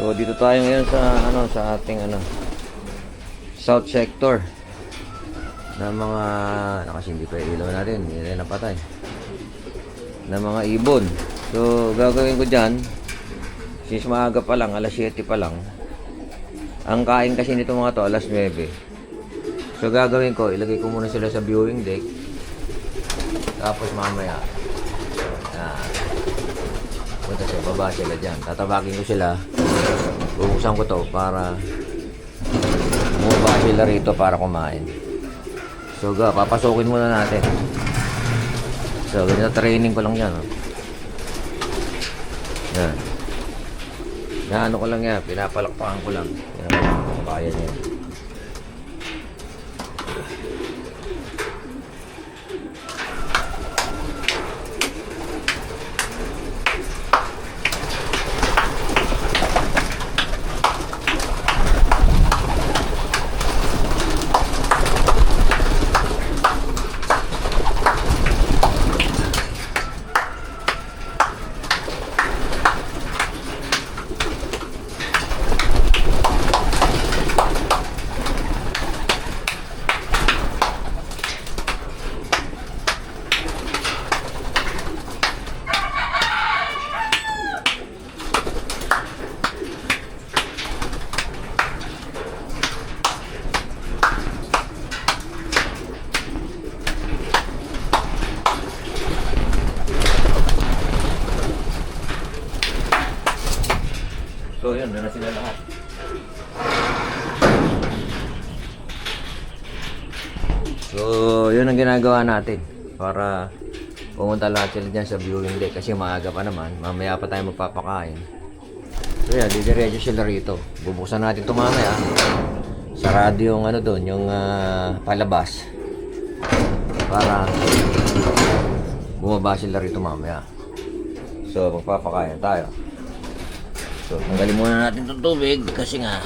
So dito tayo ngayon sa sa ating south sector ng mga kasi hindi pa ilaw natin, hindi na napatay. Ng mga ibon. So gagawin ko diyan since maaga pa lang, alas 7 pa lang. Ang kain kasi nito mga to alas 9. So gagawin ko, ilagay ko muna sila sa viewing deck. Tapos mamaya punta sa baba sila dyan. Tatabagin ko sila. Bubuksan ko to para bumaba sila rito para kumain. So papasukin muna natin. So ganyan, training ko lang yan. Yan. Ano ko lang yan. Pinapalakpakan ko lang. Kaya niya. So yun, na sila lahat. So yun ang ginagawa natin para pumunta lahat sila dyan sa viewing deck kasi maaga pa naman, mamaya pa tayo magpapakain. So yan, didiretso sila rito. Bubuksan natin ito mamaya. Sarado yung doon, yung palabas para bumaba sila rito mamaya. So magpapakain tayo. So, tanggalin muna natin itong tubig kasi nga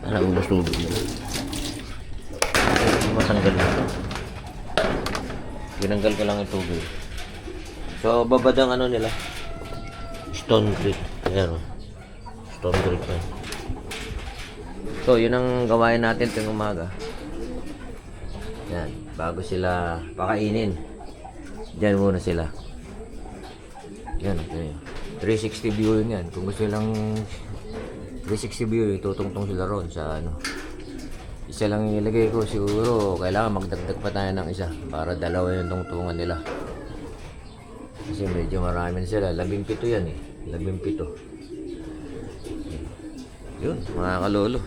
ubos tubig yun. Matanggal na ito. Tinanggal ko lang yung tubig. So, babad ang nila. Stone Creek. Ayan o. Stone Creek na. So, yun ang gawain natin tuwing umaga. Yan. Bago sila pakainin. Diyan muna sila. Yan. Okay. 360 view yun yan. Kung gusto lang 360 view, tutungtong sila ron sa isa lang ilagay ko. Siguro kailangan magdagdag pa tayo ng isa para dalawa yung tungtungan nila kasi medyo marami na sila. 17 yan 17. Yun mga kalolo,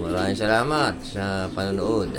maraming salamat sa panonood.